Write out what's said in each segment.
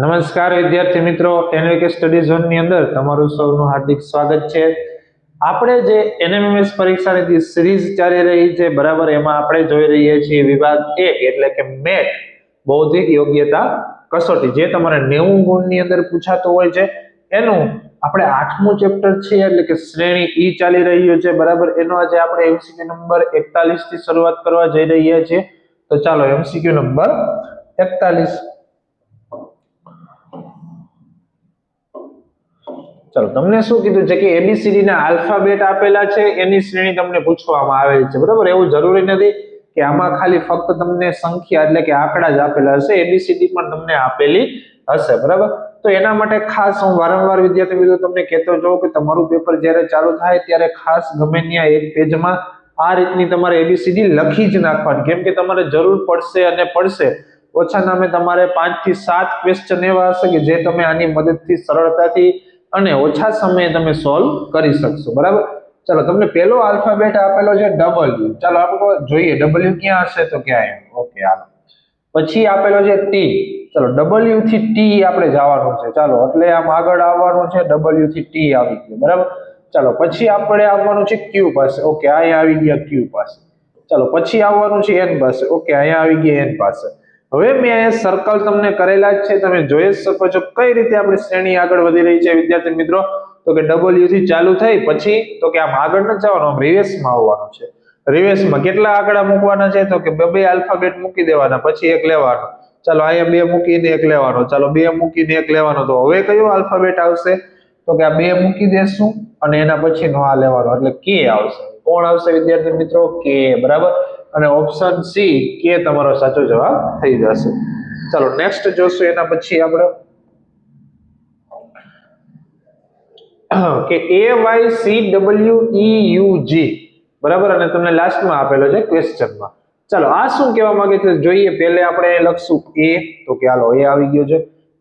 નમસ્કાર વિદ્યાર્થી મિત્રો, એનવીકે સ્ટડી ઝોન ની અંદર તમારું સૌનું હાર્દિક સ્વાગત છે. આપણે જે એનએમએમએસ પરીક્ષાની જે સિરીઝ ચાલી રહી છે બરાબર, એમાં આપણે જોઈ રહીએ છીએ વિભાગ 1 એટલે કે મેટ બૌદ્ધિક યોગ્યતા કસોટી, જે તમારે 90 ગુણની અંદર પૂછાતું હોય છે. એનું આપણે 8મું ચેપ્ટર છે એટલે કે શ્રેણી ઈ ચાલી રહ્યું છે બરાબર. એનો આજે આપણે એમસીક્યુ નંબર 41 થી શરૂઆત કરવા જઈ રહ્યા છીએ. તો ચાલો એમસીક્યુ નંબર 41. ચલો, તમને શું કીધું છે કે એબીસીડી ના આલ્ફાબેટ આપેલા છે, એની શ્રેણી તમને પૂછવામાં આવેલી છે બરાબર. એવું જરૂરી નથી કે આમાં ખાલી ફક્ત તમને સંખ્યા એટલે કે આંકડા જ આપેલા હશે, એબીસીડી પણ તમને આપેલી હશે બરાબર. તો એના માટે ખાસ હું વારંવાર વિદ્યાર્થી મિત્રો તમને કહેતો જાઉં કે તમારું પેપર જ્યારે ચાલુ થાય ત્યારે ખાસ ગમે ત્યાં એક પેજમાં આ રીતની તમારે એબીસીડી લખી જ નાખવાની, કેમ કે તમારે જરૂર પડશે અને પડશે. ઓછા નામે તમારે 5 થી 7 ક્વેશ્ચન એવા હશે કે જે તમે આની મદદથી સરળતાથી અને ઓછા સમયે તમે સોલ્વ કરી શકશો બરાબર. ચલો, તમને પહેલો આલ્ફાબેટ આપેલો છે ડબલ્યુ. ચાલો આપણે જોઈએ ડબલ્યુ ક્યાં હશે, તો ક્યાં? ઓકે, હાલો. પછી આપેલો છે ટી. ચલો, ડબલ્યુ થી ટી આપણે જવાનું છે. ચાલો, એટલે આમ આગળ આવવાનું છે, ડબલ્યુ થી ટી આવી ગયું બરાબર. ચાલો, પછી આપણે આવવાનું છે ક્યુ પાસે. ઓકે, અહીંયા આવી ગયા ક્યુ પાસે. ચાલો, પછી આવવાનું છે એન પાસે. ઓકે, અહીંયા આવી ગયા એન પાસે. હવે મેં અહીંયા સર્કલ તમને કરેલા જ છે, તમે જોઈ શકો છો કઈ રીતે આપણી શ્રેણી આગળ વધી રહી છે વિદ્યાર્થી મિત્રો. તો કે ડબલ્યુ થી ચાલુ થઈ પછી તો કે આમ આગળ ન જવાનું, આમ રિવર્સમાં આવવાનું છે. રિવર્સમાં કેટલા આંકડા મૂકવાના છે, તો કે બે આલ્ફાબેટ મૂકી દેવાના, પછી એક લેવાનો. ચાલો, અહીંયા 2 મૂકીને એક લેવાનો. ચાલો, 2 મૂકીને એક લેવાનો. તો હવે કયો આલ્ફાબેટ આવશે, તો કે આ 2 મૂકી દેશું અને એના પછીનો આ લેવાનો, એટલે કે આવશે. કોણ આવશે વિદ્યાર્થી મિત્રો? કે બરાબર. અને ઓપ્શન સી કે તમારો સાચો જવાબ થઈ જશે. ચાલો, નેક્સ્ટ જોશું. એના પછી આપણે કે AYCWEUG બરાબર, અને તમને લાસ્ટમાં આપેલો છે ક્વેશ્ચનમાં. ચાલો, આ શું કહેવા માંગે છે જોઈએ. પહેલે આપણે લખશું એ, તો કે હાલો એ આવી ગયો છે.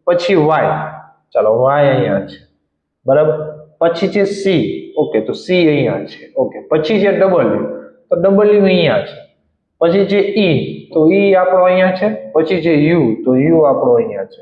પછી વાય. ચાલો, વાય અહીંયા છે બરાબર. પછી છે સી. ઓકે, તો સી અહીંયા છે. ઓકે, પછી છે ડબલ્યુ, તો ડબલ્યુ અહીંયા છે. પછી છે ઈ, તો ઈ આપણો અહીંયા છે. પછી છે યુ, તો યુ આપણો અહીંયા છે.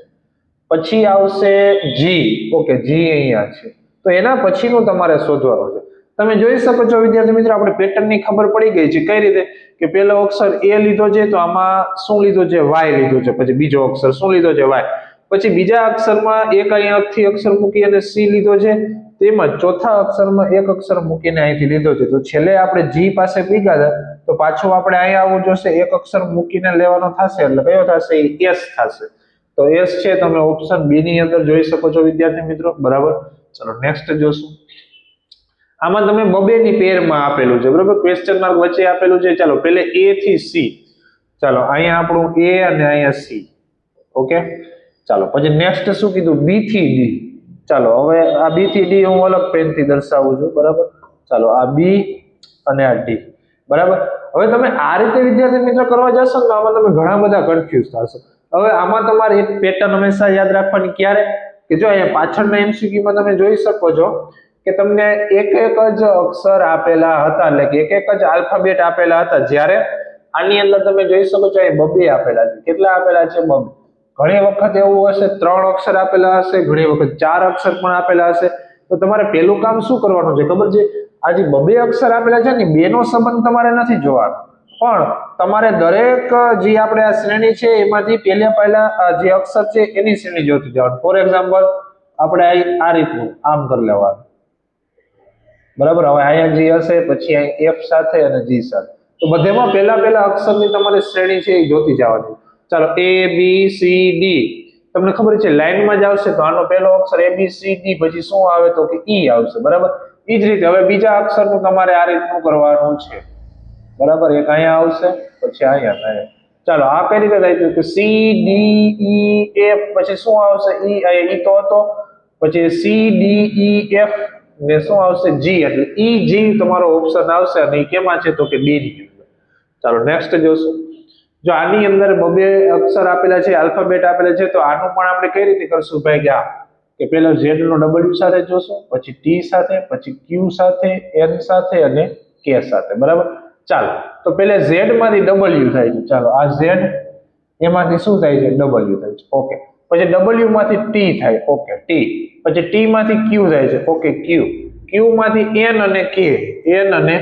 પછી આવશે જી. ઓકે, જી અહીંયા છે. તો એના પછીનું તમારે શોધવાનું છે. તમે જોઈ શકો છો વિદ્યાર્થી મિત્રો, આપણે પેટર્નની ખબર પડી ગઈ છે. કઈ રીતે કે પહેલો અક્ષર એ લીધો છે, તો આમાં શું લીધો છે? વાય લીધો છે. પછી બીજો અક્ષર શું લીધો છે? વાય. પછી બીજા અક્ષરમાં એક અહીંયાથી અક્ષર મૂકી અને સી લીધો છે. તેમજ ચોથા અક્ષરમાં એક અક્ષર મૂકીને અહીંથી લીધો છે. તો છેલ્લે આપણે જી પાસે ભેગા તો પાછું આપણે અહીંયા આવવું જોશે, એક અક્ષર મૂકીને લેવાનો થશે, એટલે કયો થશે? એસ થશે. તો એસ છે, તમે ઓપ્શન બી ની અંદર જોઈ શકો છો વિદ્યાર્થી મિત્રો બરાબર. ચલો, નેક્સ્ટ જોશું. આમાં તમે બબેની પેરમાં આપેલું છે બરાબર, ક્વેશ્ચન માર્ક વચ્ચે આપેલું છે. ચાલો, પહેલે એ થી સી. ચાલો, અહીંયા આપણું એ અને અહીંયા સી. ઓકે, ચાલો, પછી નેક્સ્ટ શું કીધું? બી થી ડી. ચાલો, હવે આ બી થી ડી હું અલગ પેનથી દર્શાવું છું બરાબર. ચાલો, આ બી અને આ ડી બરાબર. હવે તમે આ રીતે વિદ્યાર્થી મિત્રો કરવા જશો ને, આમાં તમે ઘણા બધા કન્ફ્યુઝ થશો. હવે આમાં તમારે એક પેટર્ન હંમેશા યાદ રાખવાની. ક્યારે કે જો અહીંયા પાછળના એમસીક્યુમાં તમે જોઈ શકો છો કે તમને એક જ અક્ષર આપેલા હતા, એટલે કે એક જ આલ્ફાબેટ આપેલા હતા. જ્યારે આની અંદર તમે જોઈ શકો છો અહીં બબે આપેલા છે. કેટલા આપેલા છે? બબે. ઘણી વખત એવું હશે 3 અક્ષર આપેલા હશે, ઘણી વખત 4 અક્ષર પણ આપેલા હશે. તો તમારે પહેલું કામ શું કરવાનું છે ખબર છે? આ જે બબે અક્ષર આપેલા છે ને, બેનો સંબંધ તમારે નથી જોવાનો, પણ તમારે દરેક જે આપણે આ શ્રેણી છે એમાંથી પહેલા જે અક્ષર છે એની શ્રેણી જોતી જવાનું. ફોર એક્ઝામ્પલ આપણે આ રીતનું આમ કરી લેવાનું બરાબર. હવે અહીંયા જી હશે, પછી અહીં એફ સાથે અને જી સાથે, તો બધેમાં પહેલા અક્ષરની તમારે શ્રેણી છે એ જોતી જવાની. ચાલો, એ બી સી ડી તમને ખબર છે લાઈનમાં જ આવશે, તો આનો પહેલો અક્ષર એ બી સી ડી, પછી શું આવે તો કે ઈ આવશે બરાબર. એ જ રીતે હવે બીજા અક્ષરનું તમારે આ રીતનું કરવાનું છે બરાબર. એક અહીંયા આવશે, પછી અહીંયા થાય. ચાલો, આ કઈ રીતે થાય કે સી ડી ઈ એફ, પછી શું આવશે? ઈ તો હતો, પછી સી ડી ઈ એફ ને શું આવશે? જી. એટલે ઈ જી તમારો ઓપ્શન આવશે, અને એ કેમાં છે તો કે બી ની અંદર. ચાલો, નેક્સ્ટ જોશું. જો આની અંદર બબે અક્ષર આપેલા છે, આલ્ફાબેટ આપેલા છે, તો આનું પણ આપણે કઈ રીતે કરશું ભાઈ? કે પહેલા ઝેડ નો ડબલ્યુ સાથે જોશું, પછી ટી સાથે, પછી ક્યુ સાથે, એન સાથે અને કે સાથે બરાબર. ચાલો તો પેલે ઝેડ માંથી ડબલ્યુ થાય છે, ચાલો આ ઝેડ એમાંથી શું થાય છે, ડબલ્યુ થાય છે, ઓકે. પછી ડબલ્યુ માંથી ટી થાય, ઓકે ટી. પછી ટી માંથી ક્યુ થાય છે, ઓકે ક્યુ. ક્યુ માંથી એન અને કે, એન અને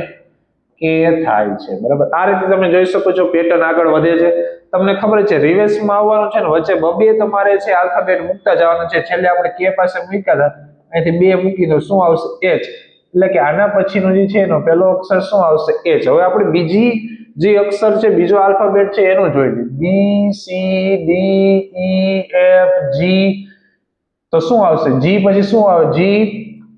કે થાય છે, બરાબર. આ રીતે તમે જોઈ શકો છો પેટર્ન આગળ વધે છે. તમને ખબર છે રિવર્સમાં આવવાનું છે ને, વચ્ચે બબે તમારે છે આલ્ફાબેટ મૂકતા જવાનું છે. છેલ્લે આપણે કે પાસે મૂક્યા હતા, અહીંથી બે મૂકી દો, શું આવશે, એચ. એટલે કે આના પછીનો જે છે એનો પહેલો અક્ષર શું આવશે, એચ. હવે આપણે બીજી જે અક્ષર છે, બીજો આલ્ફાબેટ છે એનું જોઈ લઈએ. B C D E F G, તો શું આવશે, જી પછી શું આવે, જી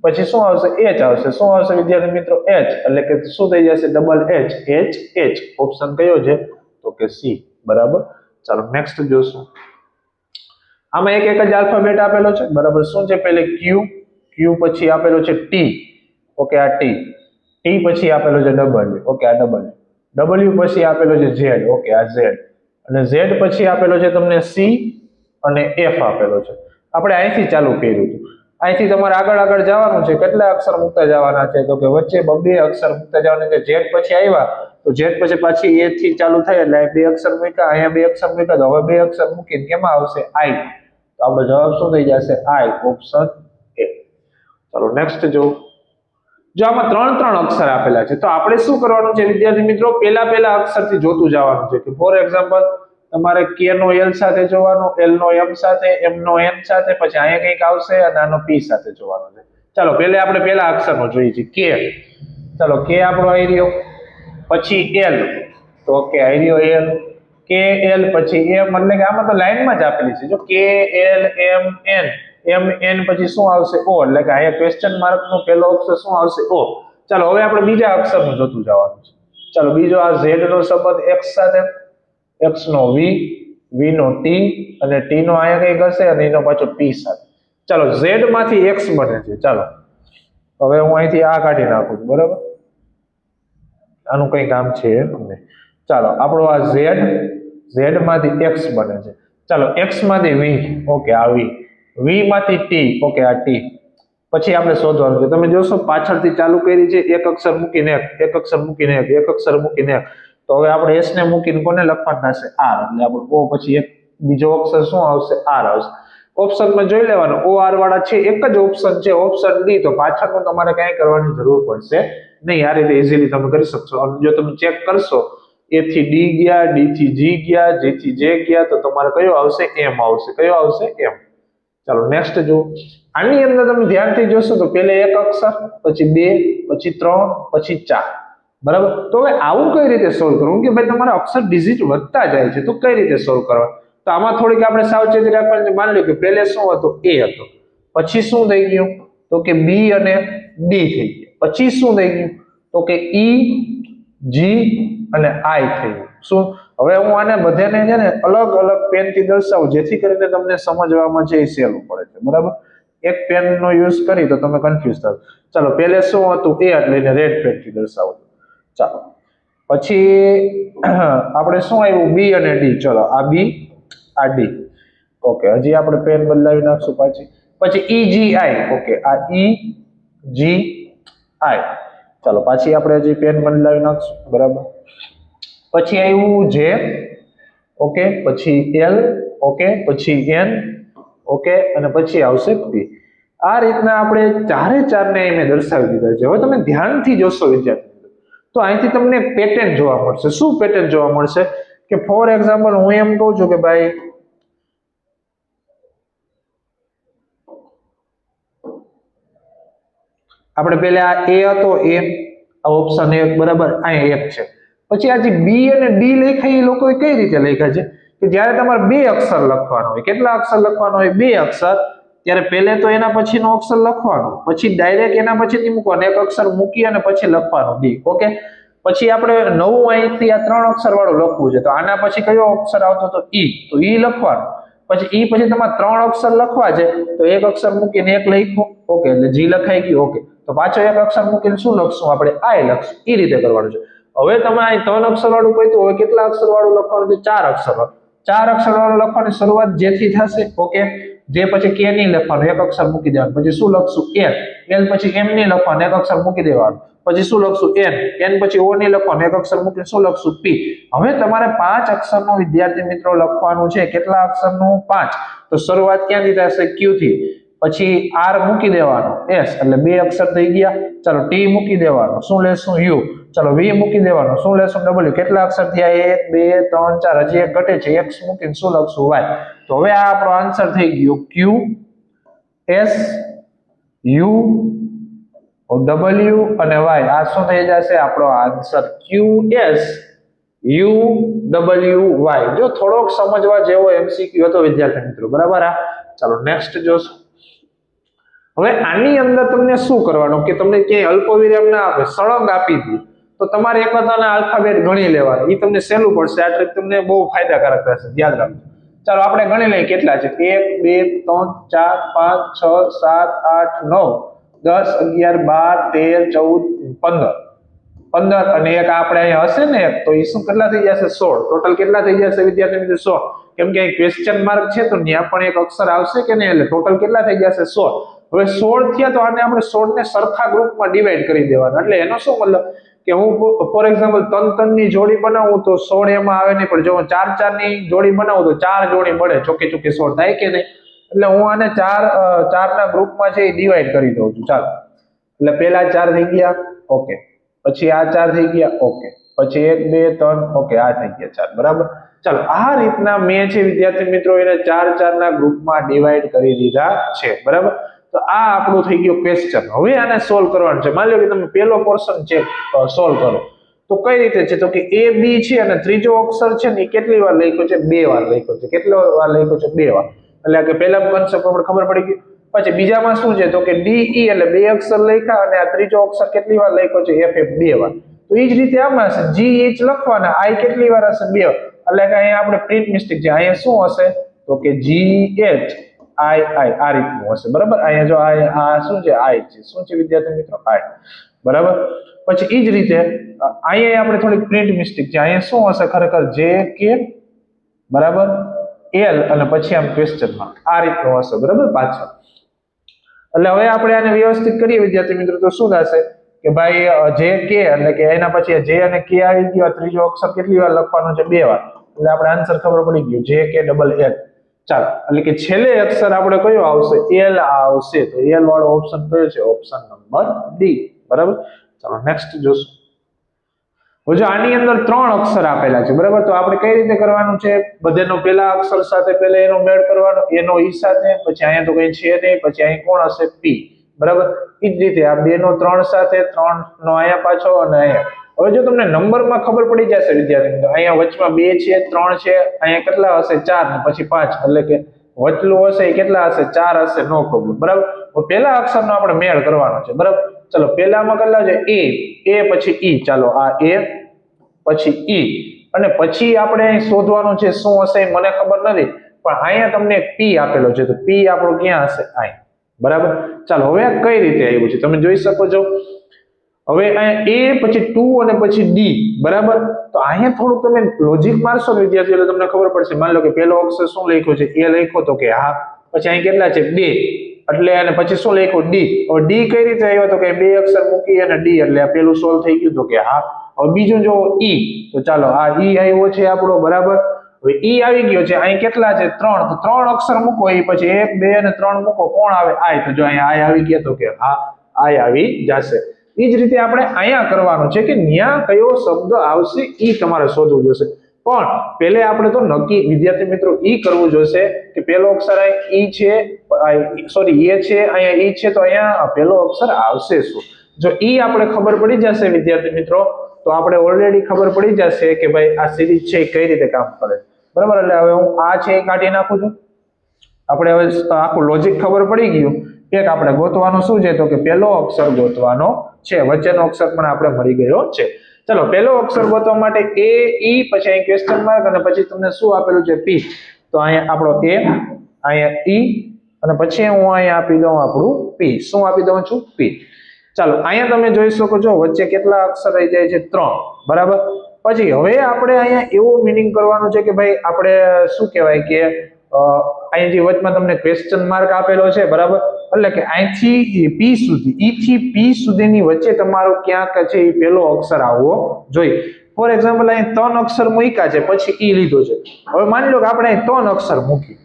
પછી શું આવશે, એચ આવશે. શું આવશે વિદ્યાર્થી મિત્રો, એચ. એટલે કે શું થઈ જશે, double H, H H. Option કયો છે, તો કે સી, બરાબર. ચાલો નેક્સ્ટ જોશું. આમાં એક એક જ આલ્ફાબેટ આપેલો છે, બરાબર. શું છે, પહેલે ક્યુ, ક્યુ પછી આપેલો છે ટી, ઓકે આ ટી. ટી પછી આપેલો છે ડબલ્યુ, ઓકે આ ડબલ્યુ. ડબલ્યુ પછી આપેલો છે ઝેડ, ઓકે આ ઝેડ. અને ઝેડ પછી આપેલો છે તમને સી અને એફ આપેલો છે. આપણે અહીંથી ચાલુ કર્યું હતું. અહીંથી તમારે આગળ આગળ જવાનું છે. કેટલા અક્ષર મૂકતા જવાના છે, તો કે વચ્ચે બે અક્ષર મૂકતા જવાના છે. ઝેડ પછી આવ્યા તો ઝેડ પછી પાછી એ થી ચાલુ થાય એટલે બે અક્ષર મૂક્યા, અહીંયા બે અક્ષર મૂક્યા, તો હવે બે અક્ષર મૂકીને કેમાં આવશે, આઈ. તો આપણો જવાબ શું થઈ જશે, આઈ, ઓપ્શન એ. ચાલો નેક્સ્ટ જો આમાં ત્રણ અક્ષર આપેલા છે તો આપણે શું કરવાનું છે વિદ્યાર્થી મિત્રો, પેલા અક્ષરથી જોતું જવાનું છે. કે ફોર એક્ઝામ્પલ તમારે કે નો એલ સાથે જોવાનો, એલ નો એમ સાથે, એમ નો એન સાથે, પછી અહીંયા કંઈક આવશે અને આનો પી સાથે જોવાનો છે. ચાલો આપણે પેલા અક્ષરનો જોઈએ છે, કે. ચાલો કે આપણો આવી રહ્યો, પછી એલ, તો ઓકે આવી રહ્યો એલ, કે એલ પછી એમ. એટલે કે આમાં તો લાઈનમાં જ આપેલી છે. જો કે L M N, M N પછી શું આવશે, ઓ. એટલે કે અહીંયા ક્વેશ્ચન માર્ક નો પહેલો અક્ષર શું આવશે, ઓ. ચાલો હવે આપણે બીજા અક્ષરનું જોતું જવાનું છે. ચાલો બીજો આ ઝેડ નો સંબંધ એક્સ સાથે, એક્સ નો વી, વી નો ટી અને ટી નો અહીંયા કંઈક હશે અને એનો પાછો પી સાથે. ચાલો ઝેડ માંથી એક્સ બને છે. ચાલો હવે હું અહીંથી આ કાઢી નાખું છું, બરાબર. આનું કઈ કામ છે નહીં. ચાલો આપણો આ ઝેડ માંથી એક્સ બને છે. ચાલો એક્સ માંથી વી, ઓકે આ વી. વી માંથી ટી, ઓકે આ ટી. પછી આપણે શોધવાનું છે. તમે જોશો પાછળથી ચાલુ કરી છે, એક અક્ષર મૂકીને એક અક્ષર મૂકીને એક અક્ષર મૂકીને. તો હવે આપણે એસ ને મૂકીને કોને લખવાનું થશે, આર. એટલે આપણે ઓ પછી એક બીજો અક્ષર શું આવશે, આર આવશે. ઓપ્શનમાં જોઈ લેવાનું, ઓ આર વાળા છે એક જ ઓપ્શન છે, ઓપ્શન ડી. તો પાછળનું તમારે કઈ કરવાની જરૂર પડશે નહીં. આ રીતે ઇઝીલી તમે કરી શકશો. અને જો તમે ચેક કરશો, એ થી ડી ગયા, ડી થી જી ગયા, જી થી જે ગયા, તો તમારે કયો આવશે, એમ આવશે. કયો આવશે, એમ. ચાલો નેક્સ્ટ જુઓ. આની અંદર તમે ધ્યાનથી જોશો તો પહેલે એક અક્ષર, પછી બે, પછી ત્રણ, પછી ચાર, બરાબર. તો હવે આવું કઈ રીતે સોલ્વ કરવું, કે ભાઈ તમારા અક્ષર ડિજિટ વધતા જાય છે, તો કઈ રીતે સોલ્વ કરવા. તો આમાં થોડીક આપણે સાવચેતી રાખવાની છે. માની લો કે પહેલે શું હતું, એ હતો, પછી શું થઈ ગયું, તો કે બી અને ડી થઈ ગયું. પછી શું થઈ ગયું, તો કે ઈ, જી અને આઈ થઈ ગયું. શું, હવે હું આને બધાને છે ને અલગ અલગ પેનથી દર્શાવું, જેથી કરીને તમને સમજવામાં છે એ સહેલું પડે છે, બરાબર. એક પેનનો યુઝ કરી તો તમે કન્ફ્યુઝ થાવ. ચાલો પહેલે શું હતું, એ એટલે એને રેડ પેનથી દર્શાવું. ચાલો પછી આપણે શું આવ્યું, બી અને ડી. ચલો આ બી, આ ડી, ઓકે. હજી આપણે પેન બદલાવી નાખશું પછી ઈ જી આઈ, ઓકે આ ઈ જી આઈ. ચાલો પાછી આપણે હજી પેન બદલાવી નાખશું, બરાબર. પછી આવ્યું જે, ઓકે. પછી એલ, ઓકે. પછી એન, ઓકે. અને પછી આવશે પી. આ રીતના આપણે ચારને મેં દર્શાવી દીધા છે. હવે તમે ધ્યાનથી જોશો વિદ્યાર્થી, તો અહીંથી તમને એક પેટર્ન જોવા મળશે. શું પેટર્ન જોવા મળશે, કે ફોર એક્ઝામ્પલ હું એમ કહું છું કે ભાઈ આપણે પહેલા આ એ હતો, એ આ ઓપ્શન 1, બરાબર. અહીંયા એક છે. પછી આ જે બી અને ડી લખ્યા એ લોકોએ કઈ રીતે લખ્યા છે, કે જ્યારે તમારે બે અક્ષર લખવાનો હોય, કેટલા અક્ષર લખવાનો હોય, બે અક્ષર, ત્યારે પહેલે તો એના પછીનો અક્ષર લખવાનો, પછી ડાયરેક્ટ એના પછીથી મૂકવાનો, એક અક્ષર મૂકી અને પછી લખવાનો ડી, ઓકે. પછી આપણે નવું અહીંથી આ 3 અક્ષર વાળું લખવું છે, તો આના પછી કયો અક્ષર આવતો, તો ઈ, તો ઈ લખવાનો. પછી ઈ પછી તમારે 3 અક્ષર લખવા છે, તો એક અક્ષર મૂકીને એક લખ્યું, ઓકે. એટલે જી લખાઈ ગયું, ઓકે. તો પાછો એક અક્ષર મૂકીને શું લખશું, આપણે આઈ લખશું. એ રીતે કરવાનું છે. હવે તમે અહીં 3 અક્ષર વાળું કહ્યું, હવે કેટલા અક્ષર વાળું લખવાનું છે, 4 અક્ષર વાળું. 4 અક્ષર વાળું લખવાની શરૂઆત જેથી થશે, ઓકે. જે પછી કે નહીં લખવાનું, એક અક્ષર મૂકી દેવાનું. પછી શું લખશું, એલ. એલ પછી એમ નહીં લખવાનું, એક અક્ષર મૂકી દેવાનું. પછી શું લખશું n પછી o નહીં લખવાનું, એક અક્ષર મૂકીને શું લખશું p. હવે તમારે 5 અક્ષરનું વિદ્યાર્થી મિત્રો લખવાનું છે. કેટલા અક્ષરનું? 5. તો શરૂઆત ક્યાંથી થશે? q થી. પછી r મૂકી દેવાનો, s એટલે 2 અક્ષર થઈ ગયા. ચાલો t મૂકી દેવાનો, શું લેશું? u. ચાલો v મૂકી દેવાનો, શું લેશું? w. કેટલા અક્ષર થયા? 1 2 3 4, હજી એક ઘટે છે, x મૂકીને શું લખશું? y. તો હવે આ આપણો આન્સર થઈ ગયો q s u w અને y. આ શું થઈ જશે? આપણો answer q s u w y. જો થોડોક સમજવા જેવો MCQ હતો વિદ્યાર્થી મિત્રો, બરાબર. ચાલો નેક્સ્ટ જોશું. હવે આની અંદર તમને શું કરવાનું કે તમને ક્યાંય અલ્પવિરામ ના આપે, સળંગ આપી દે, તો તમારે એક વખત આલ્ફાબેટ ગણી લેવાના. એ તમને સહેલું પડશે. આ ટ્રીક તમને બહુ ફાયદાકારક થશે, યાદ રાખજો. ચાલો આપણે ગણી લઈએ કેટલા છે. 1 2 3 4 5 6 7 8 9 10 11 12 13 14 15 અને એક આપણે અહીંયા હશે ને એક, તો એ શું કેટલા થઈ જશે? 16. ટોટલ કેટલા થઈ જશે વિદ્યાર્થી મિત્રો? 16. કેમ કે ક્વેશ્ચન માર્ક છે તો ત્યાં પણ એક અક્ષર આવશે કે નહીં, એટલે ટોટલ કેટલા થઈ જશે? 16. હવે 16 થયા તો આને આપણે 16 ને સરખા ગ્રુપમાં ડિવાઈડ કરી દેવાના. એટલે એનો શું મતલબ કે હું ફોર એક્ઝામ્પલ 3 ની જોડી બનાવું તો 16 એમાં આવે નહીં, પણ જો હું 4 ની જોડી બનાવું તો 4 જોડી મળે, ચોખ્ખી 16 થાય કે નહીં. એટલે હું આને 4 ના ગ્રુપમાં છે એ ડિવાઈડ કરી દઉં છું. ચાલો એટલે પેલા 4 થઈ ગયા, ઓકે. પછી આ 4 થઈ ગયા, ઓકે. પછી 1 2 3, ઓકે. આ થઈ ગયા 4, બરાબર. ચાલો આ રીતના મેં છે વિદ્યાર્થી મિત્રો એને 4 ના ગ્રુપમાં ડિવાઈડ કરી દીધા છે, બરાબર. તો આ આપણું થઈ ગયું ક્વેશ્ચન. હવે આને સોલ્વ કરવાનું છે. માની લો કે તમે પહેલો પોર્શન છે સોલ્વ કરો તો કઈ રીતે છે? તો કે a b છે અને ત્રીજો અક્ષર છે ને એ કેટલી વાર લખ્યો છે? 2 વાર લખ્યો છે. કેટલો વાર લખ્યો છે? 2 વાર. એટલે કે પહેલા કોન્સેપ્ટ આપણે ખબર પડી ગઈ. પછી બીજામાં શું છે? તો કે d e એટલે 2 અક્ષર લખ્યા અને આ ત્રીજો અક્ષર કેટલી વાર લખ્યો છે? f f 2 વાર. તો એ જ રીતે આમાં હશે g h લખવાના, i કેટલી વાર હશે? 2 વાર. એટલે કે અહીંયા આપણે પ્રિન્ટ મિસ્ટેક છે. અહીંયા શું હશે? તો કે g h i આ રીતનું હશે, બરાબર. અહીંયા જો આ શું છે? i છે. શું છે વિદ્યાર્થી મિત્રો? i, બરાબર. પછી એ જ રીતે અહીંયા આપણે થોડીક પ્રિન્ટ મિસ્ટેક છે. અહીંયા શું હશે ખરેખર? j k, બરાબર, l અને પછી આમ ક્વેશ્ચન માર્ક આ રીતનું હશે, બરાબર પાછળ. એટલે હવે આપણે આને વ્યવસ્થિત કરીએ વિદ્યાર્થી મિત્રો તો શું થશે કે ભાઈ j k એટલે કે એના પછી j અને k આવી ગયો. ત્રીજો અક્ષર કેટલી વાર લખવાનો છે? 2 વાર. એટલે આપણે આન્સર ખબર પડી ગયો, j k ડબલ l. ચાલો એટલે કે છેલ્લે અક્ષર આપણે કયો આવશે? l આવશે. તો l વાળો ઓપ્શન કયો છે? ઓપ્શન નંબર ડી, બરાબર. ચાલો નેક્સ્ટ જોશું. હવે જો આની અંદર 3 અક્ષર આપેલા છે, બરાબર. તો આપણે કઈ રીતે કરવાનું છે? બધાનો પહેલા અક્ષર સાથે પહેલા એનો મેળ કરવાનો, એનો ઈ સાથે, પછી અહીંયા તો કઈ છે નહીં, પછી અહીં કોણ હશે? p, બરાબર. એ જ રીતે આ 2 નો 3 સાથે, 3 નો અહીંયા પાછો અને અહીંયા. હવે જો તમને નંબરમાં ખબર પડી જશે વિદ્યાર્થી મિત્રો, અહીંયા વચમાં 2 છે, 3 છે, અહીંયા કેટલા હશે? 4 ને પછી 5, એટલે કે વચલું હશે એ કેટલા હશે? 4 હશે, નો પ્રોબ્લેમ, બરાબર. તો પહેલા અક્ષરનો આપણે મેળ કરવાનો છે, બરાબર. ચલો પહેલામાં કેટલા છે? a પછી e. ચાલો આ a પછી e અને પછી આપણે અહીં શોધવાનું છે શું હશે મને ખબર નથી, પણ અહીંયા તમને p આપેલો છે તો p આપણો ક્યાં હશે? અહીં, બરાબર. ચાલો હવે કઈ રીતે આવ્યું છે તમે જોઈ શકો છો. હવે અહીંયા a પછી 2 અને પછી d, બરાબર. તો અહીંયા થોડુંક તમે લોજિક મારશો ને વિદ્યાર્થીઓ એટલે તમને ખબર પડશે. માની લો કે પહેલો અક્ષર શું લખ્યો છે? a લખ્યો તો કે હા, પછી અહીં કેટલા છે? 2, એટલે અને પછી શું લખ્યું? d. હવે d કઈ રીતે આવ્યો? તો કે 2 અક્ષર મૂકી અને d, એટલે આ પેલું સોલ્વ થઈ ગયું તો કે હા. હવે બીજું જો e, તો ચાલો આ e આવ્યો છે આપણો, બરાબર. હવે e આવી ગયો છે, અહીં કેટલા છે? 3, તો 3 અક્ષર મૂકો, એ પછી 1 2 અને 3 મૂકો, કોણ આવે? i. તો જો અહીંયા i આવી ગયા તો કે હા, i આવી જશે. એ જ રીતે આપણે અહીંયા કરવાનું છે કે ન્યા કયો શબ્દ આવશે એ તમારે શોધવું જોશે. પણ પહેલે આપણે તો નક્કી વિદ્યાર્થી મિત્રો ઈ કરવું જોશે કે પહેલો અક્ષર અહીં ઈ છે, સોરી એ છે, અહીંયા ઈ છે, તો અહીંયા પહેલો અક્ષર આવશે શું? જો ઈ આપણે ખબર પડી જશે વિદ્યાર્થી મિત્રો તો આપણે ઓલરેડી ખબર પડી જશે કે ભાઈ આ સિરીઝ છે કઈ રીતે કામ કરે, બરાબર. એટલે હવે હું આ છે એ કાઢી નાખું છું. આપણે હવે આખું લોજિક ખબર પડી ગયું. એક આપણે ગોતવાનું શું છે? તો કે પહેલો અક્ષર ગોતવાનો છે, વચ્ચેનો અક્ષર પણ આપણે મળી ગયો છે. ચલો પહેલો અક્ષર ગોતવા માટે a e પછી અહીં ક્વેશ્ચન માર્ક અને પછી તમને શું આપેલું છે? p. તો અહીંયા આપણો a, અહીંયા e અને પછી હું અહીંયા આપી દઉં આપણું p. શું આપી દઉં છું? p. ચાલો અહીંયા તમે જોઈ શકો છો વચ્ચે કેટલા અક્ષર રહી જાય છે? 3, બરાબર. પછી હવે આપણે અહીંયા એવું મીનિંગ કરવાનું છે કે ભાઈ આપણે શું કહેવાય કે અહીં જે વચમાં તમને ક્વેશ્ચન માર્ક આપેલો છે, બરાબર, એટલે કે અહીંથી પી સુધી, ઈ થી પી સુધીની વચ્ચે તમારો ક્યાંક છે એ પેલો અક્ષર આવવો જોઈએ. ફોર એક્ઝામ્પલ અહીં 3 અક્ષર મૂક્યા છે, પછી ઈ લીધો છે. હવે માની લો કે આપણે અહીં 3 અક્ષર મૂકી,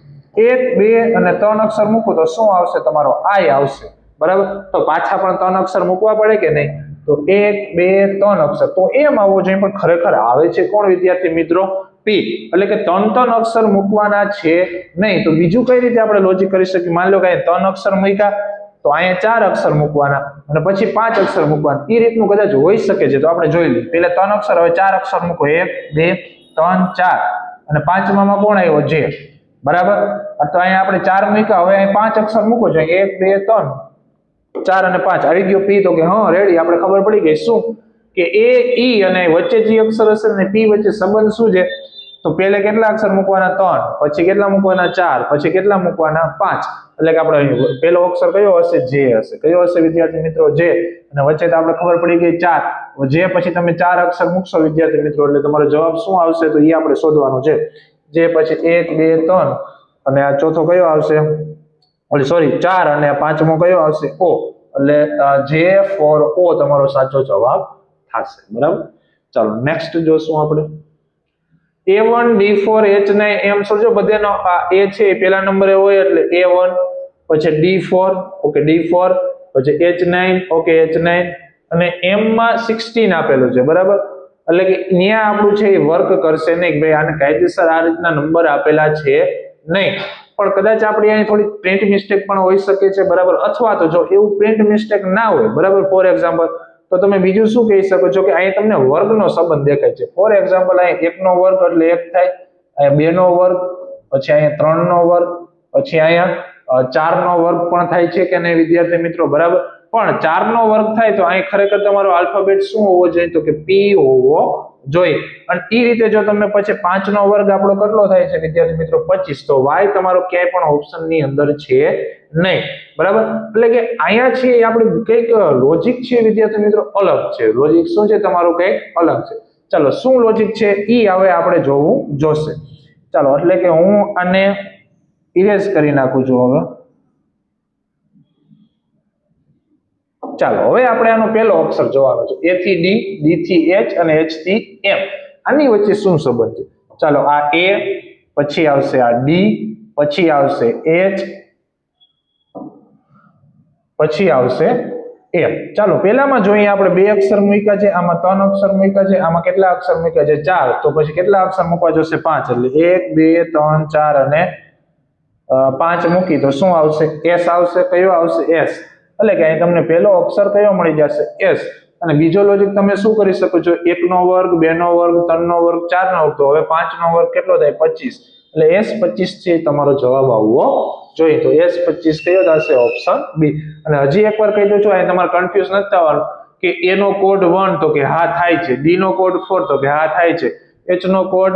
1 2 અને 3 અક્ષર મૂકો તો શું આવશે? તમારો આઈ આવશે, બરાબર. તો પાછા પણ 3 અક્ષર મૂકવા પડે કે નહીં? તો 1 2 3 અક્ષર તો એમ આવવો જોઈએ, પણ ખરેખર આવે છે કોણ વિદ્યાર્થી મિત્રો? પી. એટલે કે 3 અક્ષર મૂકવાના છે નહીં. તો બીજું કઈ રીતે આપણે લોજિક કરી શકીએ? માની લો કે 3 અક્ષર મૂક્યા તો અહીંયા 4 અક્ષર મૂકવાના અને પછી 5 અક્ષર મૂકવાના. એ રીતનું કદાચ હોઈ શકે છે, તો આપણે જોઈ લઈએ. પહેલા 3 અક્ષર, હવે 4 અક્ષર મૂકો, 1 2 3 4 અને પાંચમામાં કોણ આવ્યો? જે, બરાબર. તો અહીંયા આપણે 4 મૂક્યા, હવે અહીં 5 અક્ષર મૂકો છો, 1 2 3 4 અને 5 આવી ગયો પી. તો કે હા રેડી, આપણે ખબર પડી ગઈ. શું કે એ ઈ અને વચ્ચે જે અક્ષર હશે ને પી વચ્ચે સંબંધ શું છે? તો પહેલે કેટલા અક્ષર મૂકવાના? 3, પછી કેટલા મૂકવાના? 4, પછી કેટલા મૂકવાના? 5. એટલે કે આપણે પહેલો અક્ષર કયો હશે? જે હશે. કયો હશે વિદ્યાર્થી મિત્રો? જે. અને વચ્ચે તો આપણે ખબર પડી ગઈ 4. જે પછી તમે 4 અક્ષર મૂકશો વિદ્યાર્થી મિત્રો, એટલે તમારો જવાબ શું આવશે? તો એ આપણે શોધવાનો છે. જે પછી 1 2 3 અને આ ચોથો કયો આવશે? સોરી 4 અને પાંચમો કયો આવશે? ઓ. એટલે જે ફોર ઓ તમારો સાચો જવાબ થશે, બરાબર. ચાલો નેક્સ્ટ જોશું આપણે. A1 D4 H9 એમ સમજો બધાનો આ A છે એ પહેલા નંબરે હોય એટલે A1, પછી D4 ઓકે D4, પછી H9 ઓકે H9 અને M માં 16 આપેલું છે, બરાબર. એટલે કે અહીંયા આપણું છે એ વર્ક કરશે નહીં કે ભાઈ આને કાયદેસર આ રીતના નંબર આપેલા છે નહીં. પણ કદાચ આપણી અહીં થોડી પ્રિન્ટ મિસ્ટેક પણ હોઈ શકે છે, બરાબર. અથવા તો જો એવું પ્રિન્ટ મિસ્ટેક ના હોય, બરાબર, ફોર એક્ઝામ્પલ, તો તમે બીજું શું કહી શકો છો કે અહીં તમને વર્ગનો સંબંધ દેખાય છે. ફોર એક્ઝામ્પલ અહીં 1 નો વર્ગ એટલે 1 થાય, અહીંયા 2 નો વર્ગ, પછી અહીંયા 3 નો વર્ગ, પછી અહીંયા 4 નો વર્ગ પણ થાય છે કે નહીં વિદ્યાર્થી મિત્રો? બરાબર. પણ 4 નો વર્ગ થાય તો અહીં ખરેખર તમારો આલ્ફાબેટ શું હોવો જોઈએ? તો કે પી હોવો જોઈએ. અને એ રીતે જો તમે પછી 5 નો વર્ગ આપણો કેટલો થાય છે વિદ્યાર્થી મિત્રો? 25. તો વાય તમારો ક્યાંય પણ ઓપ્શન ની અંદર છે નહીં, બરાબર. એટલે કે અહીંયા છે આપણે કઈક લોજિક છે વિદ્યાર્થી મિત્રો અલગ છે. લોજિક શું છે તમારું? કઈક અલગ છે. ચાલો શું લોજિક છે ઈ હવે આપણે જોશે. ચાલો એટલે કે હું આને ઇરેઝ કરી નાખું છું હવે. ચાલો હવે આપણે આનો પહેલો અક્ષર જોવાનો છે. A થી D, D થી H અને H થી M. આની વચ્ચે શું સંબંધ છે? ચાલો આ A, પછી આવશે આ D, પછી આવશે H, પછી આવશે M. ચાલો પહેલામાં જોઈએ આપણે 2 અક્ષર મૂક્યા છે, આમાં 3 અક્ષર મૂક્યા છે, આમાં કેટલા અક્ષર મૂક્યા છે? 4. તો પછી કેટલા અક્ષર મૂકવા જોશે? 5. એટલે 1 2 3 4 અને 5 મૂકી તો શું આવશે? S આવશે. કયો આવશે? S. એટલે કે અહીં તમને પહેલો અક્ષર કયો મળી જશે? S. અને બીજો લોજિક તમે શું કરી શકો છો? 1 નો વર્ગ, 2 નો વર્ગ, 3 નો વર્ગ, 4 નો વર્ગ, તો હવે 5 નો વર્ગ કેટલો થાય? 25. એટલે S25 છે તમારો જવાબ આવવો જોઈએ. તો S25 કયો થશે? Option B. અને હજી એકવાર કહી દઉં છું, અહીં તમારે કન્ફ્યુઝ નથી થવાનું કે A નો કોડ 1 તો કે હા થાય છે, D નો કોડ 4 તો કે હા થાય છે, H નો કોડ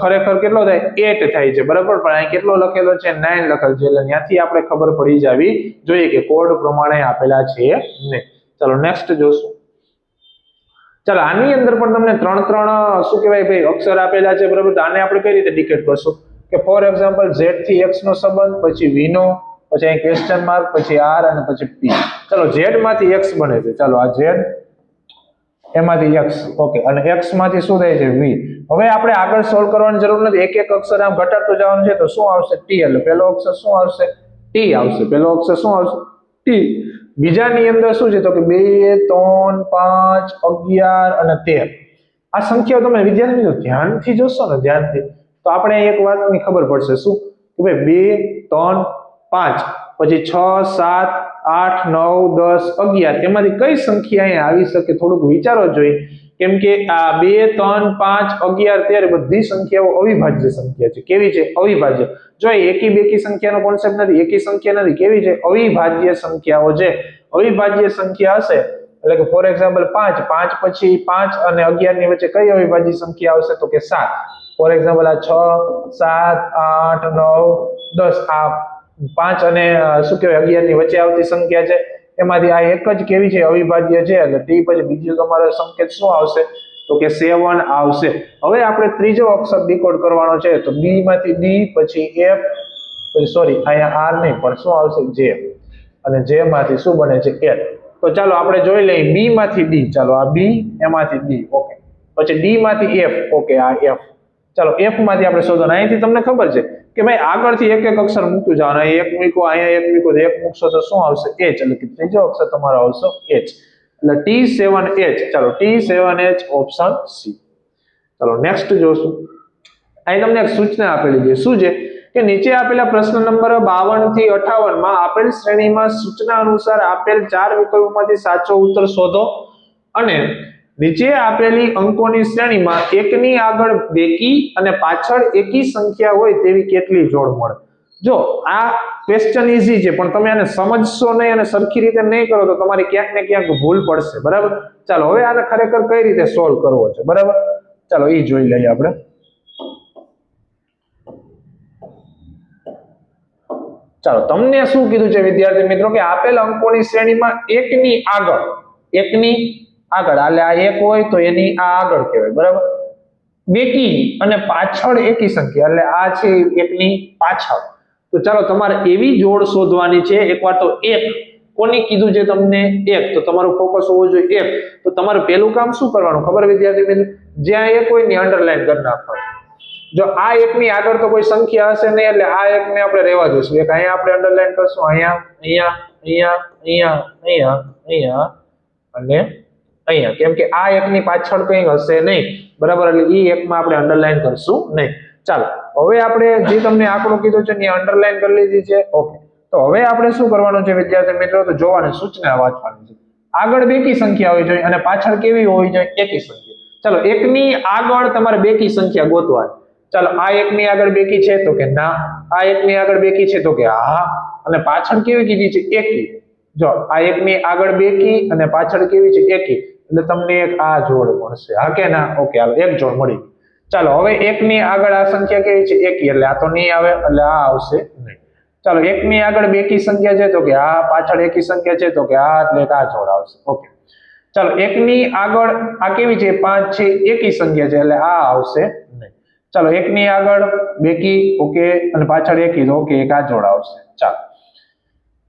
ખરેખર કેટલો થાય? 8 થાય છે, બરાબર. પણ અહીં કેટલો લખેલો છે? 9 લખેલો છે. એટલે ત્યાંથી આપણે ખબર પડી જવી જોઈએ કે કોડ પ્રમાણે આપેલા છે નહીં. ચાલો નેક્સ્ટ જોશું. ચાલો આની અંદર પણ તમને 3 શું કહેવાય ભાઈ અક્ષર આપેલા છે, બરાબર. તો આને આપણે કઈ રીતે ડિકેટ કરશું? કે ફોર એક્ઝામ્પલ Z થી X નો સંબંધ, પછી V નો, પછી અહીં ક્વેશ્ચન માર્ક, પછી R અને પછી P. ચાલો Z માંથી X બને છે. ચાલો આ Z, એમાંથી X, ઓકે, અને X માંથી શું થાય છે? V. હવે આપણે આગળ સોલ્વ કરવાની જરૂર નથી, એક એક અક્ષર આમ ઘટાડતો જવાનું છે. તો શું આવશે? T. એટલે પહેલો અક્ષર શું આવશે? T આવશે. પહેલો અક્ષર શું આવશે? T. બીજાની અંદર શું છે? તો કે 2 3 5 11 અને 13. આ સંખ્યાઓ તમે વિદ્યાર્થી મિત્રો ધ્યાનથી જોશો ને, ધ્યાનથી, તો આપણે એક વાતની ખબર પડશે. શું કે ભાઈ 2 3 5 પછી 6 7 8 9 10 11 એમાંથી કઈ સંખ્યા અહીંયા આવી શકે? થોડુંક વિચારો જોઈએ. કેમ કે આ 2 3 5 11 13 બધી સંખ્યાઓ અવિભાજ્ય સંખ્યા છે. કેવી છે? અવિભાજ્ય. જો એકી બેકી સંખ્યાનો કોન્સેપ્ટ નથી, એકી સંખ્યા નથી. કેવી છે? અવિભાજ્ય સંખ્યાઓ છે. અવિભાજ્ય સંખ્યા હશે એટલે કે ફોર એક્ઝામ્પલ 5 5 પછી 5 અને 11 ની વચ્ચે કઈ અવિભાજ્ય સંખ્યા આવશે? તો કે 7. ફોર એક્ઝામ્પલ આ 6 7 8 9 10 આ 5 અને શું કહેવાય 11 ની વચ્ચે આવતી સંખ્યા છે. એમાંથી આ એક જ કેવી છે? અવિભાજ્ય છે. એટલે T. પછી બીજું તમારો સંકેત શું આવશે? તો કે 7 આવશે. હવે આપણે ત્રીજો અક્ષર ડીકોડ કરવાનો છે, તો બી માંથી ડી, પછી એફ, પછી સોરી અહીંયા આર નહીં પણ શું આવશે જે, અને જે માંથી શું બને છે એલ. તો ચાલો આપણે જોઈ લઈએ બી માંથી ડી, ચાલો આ બી, એમાંથી ડી, ઓકે, પછી ડી માંથી એફ, ઓકે આ એફ, ચાલો એફ માંથી આપણે શોધવાનું. અહીંથી તમને ખબર છે કે ભાઈ આગળથી એક એક અક્ષર મૂકતું જવાનું, અહીં એક મૂકો, અહીંયા એક મૂકો, એક મૂકશો તો શું આવશે એચ, એટલે કે ત્રીજો અક્ષર તમારો આવશે એચ, એટલે T7H. ચાલો T7H ઓપ્શન સી. ચાલો નેક્સ્ટ જોશું. અહીં તમને એક સૂચના આપેલી છે, શું છે કે નીચે આપેલા પ્રશ્ન નંબર 52 થી 58 માં આપેલ શ્રેણીમાં સૂચના અનુસાર આપેલ 4 વિકલ્પોમાંથી સાચો ઉત્તર શોધો અને નીચે આપેલી અંકોની શ્રેણીમાં એકની આગળ બેકી અને પાછળ એકી સંખ્યા હોય તેવી કેટલી જોડ મળે. જો આ ક્વેશ્ચન ઈઝી છે, પણ તમે આને સમજશો નહીં અને સરખી રીતે નહીં કરો તો તમારી ક્યાંક ને ક્યાંક ભૂલ પડશે, બરાબર. ચાલો હવે આને ખરેખર કઈ રીતે સોલ્વ કરવો છે, બરાબર, ચાલો એ જોઈ લઈએ આપણે. ચાલો તમને શું કીધું છે વિદ્યાર્થી મિત્રો કે આપેલ અંકોની શ્રેણીમાં એકની આગળ એટલે આ એક હોય તો એની આ આગળ કહેવાય, બરાબર, બેકી અને પાછળ એકી સંખ્યા એટલે આ છે એકની પાછળ. તો ચાલો તમારે એવી જોડ શોધવાની છે. એકવાર તો એક કોની કીધું છે તમને એક, તો તમારું ફોકસ હોવું જોઈએ એક. તો તમારું પહેલું કામ શું કરવાનું ખબર વિદ્યાર્થી મિત્રો, જ્યાં એક હોય ને અંડરલાઈન કરી નાખવાનું. જો આ એકની આગળ તો કોઈ સંખ્યા હશે નહીં એટલે આ એકને આપણે રહેવા દઈશું. એક અહીંયા આપણે અંડરલાઈન કરશું, અહીંયા અહીંયા અહીંયા અહીંયા અહીંયા અહીંયા અને અહીંયા, કેમ કે આ એકની પાછળ કંઈ હશે નહીં, બરાબર, એટલે ઈ એકમાં આપણે અંડરલાઈન કરશું નહીં. ચાલો હવે આપણે જે તમને આંકડો કીધો છે એ અંડરલાઈન કરી લીધી છે, ઓકે. તો હવે આપણે શું કરવાનું છે વિદ્યાર્થી મિત્રો, તો જોવાની સૂચના વાંચવાની છે. આગળ બેકી સંખ્યા હોવી જોઈએ અને પાછળ કેવી હોવી જોઈએ એકી સંખ્યા. ચાલો એકની આગળ તમારે બેકી સંખ્યા ગોતવાની. ચાલો આ એકની આગળ બેકી છે તો કે ના, આ એકની આગળ બેકી છે તો કે હા, અને પાછળ કેવી કીધી છે એકી. જો આ એકની આગળ બેકી અને પાછળ કેવી છે એકી, એટલે તમને એક આ જોડ મળશે, હા કે ના, ઓકે, હાલો એક જોડ મળી. ચાલો હવે એકની આગળ આ સંખ્યા કેવી છે એકી, એટલે આ તો નહીં આવે એટલે આ આવશે નહીં. ચાલો એકની આગળ બેકી સંખ્યા છે તો કે આ, પાછળ એકી સંખ્યા છે તો કે આ, એટલે આ જોડ આવશે, ઓકે. ચાલો એકની આગળ આ કેવી છે 5 છે એકી સંખ્યા છે એટલે આ આવશે નહીં. ચાલો એકની આગળ બેકી, ઓકે, અને પાછળ એકી, તો ઓકે એક આ જોડ આવશે. ચાલો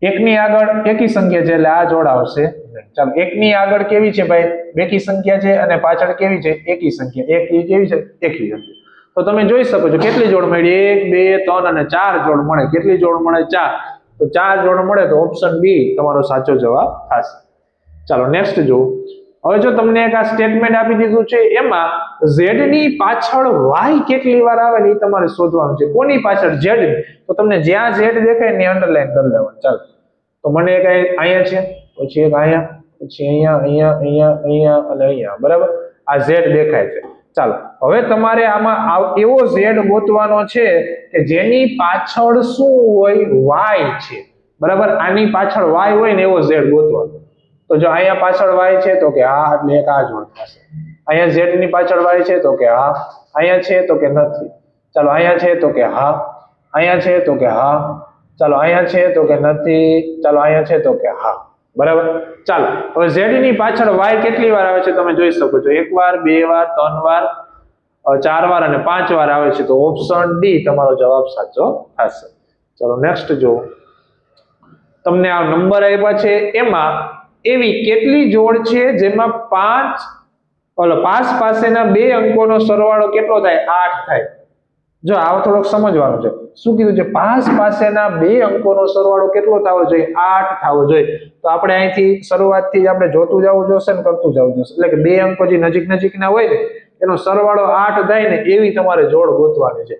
એકની આગળ એકી સંખ્યા છે એટલે આ જોડ આવશે નહીં. ચાલો એકની આગળ કેવી છે ભાઈ બેકી સંખ્યા છે અને પાછળ કેવી છે એકી સંખ્યા, એક કેવી છે એકી સંખ્યા. તો તમે જોઈ શકો છો કેટલી જોડ મળી, 1 2 3 અને 4 જોડ મળે. કેટલી જોડ મળે 4, તો 4 જોડ મળે તો ઓપ્શન બી તમારો સાચો જવાબ થશે. ચાલો નેક્સ્ટ જો. હવે જો તમને એક આ સ્ટેટમેન્ટ આપી દીધું છે, એમાં z ની પાછળ y કેટલી વાર આવે ને એ તમારે શોધવાનું છે. કોની પાછળ? z ની. તો તમને જ્યાં z દેખાય ને અંડરલાઈન કરી લેવાનું. ચાલો તો મને એક અહીંયા છે, પછી એક અહીંયા, પછી અહીંયા અહીંયા અહીંયા અહીંયા અને અહીંયા, બરાબર, આ z દેખાય છે. ચાલો હવે તમારે આમાં એવો z ગોતવાનો છે કે જેની પાછળ શું હોય y છે, બરાબર. આની પાછળ y હોય ને એવો z ગોતવાનો. તો જો અહીંયા પાછળ y છે તો કે હા, એટલે એક આ જોડ થશે. અહીંયા z ની પાછળ y છે તો કે હા, અહીંયા છે તો કે નથી. ચાલો અહીંયા છે તો કે હા, અહીંયા છે તો કે હા, ચાલો અહીંયા છે તો કે નથી, ચાલો અહીંયા છે તો કે હા, બરાબર. ચાલો હવે z ની પાછળ y કેટલી વાર આવે છે તમે જોઈ શકો છો. 1 વાર, 2 વાર, 3 વાર, 4 વાર અને 5 વાર આવે છે. તો ઓપ્શન ડી તમારો જવાબ સાચો થશે. ચાલો નેક્સ્ટ જો. તમને આ નંબર આપ્યા છે, એમાં એવી કેટલી જોડ છે જેમાં 5 પાસેના 2 અંકોનો સરવાળો કેટલો થાય? 8 થાય. જો આ થોડોક સમજવાનું છે. શું કીધું છે? 5 પાસેના 2 અંકોનો સરવાળો કેટલો થવો જોઈએ? 8 થવો જોઈએ. તો આપણે અહીંથી શરૂઆતથી જ આપણે જોતું જવું જોશે ને કરતું જવું જોશે. એટલે કે 2 અંકો જે નજીક નજીકના હોય ને એનો સરવાળો 8 થાય ને એવી તમારે જોડ ગોતવાની છે.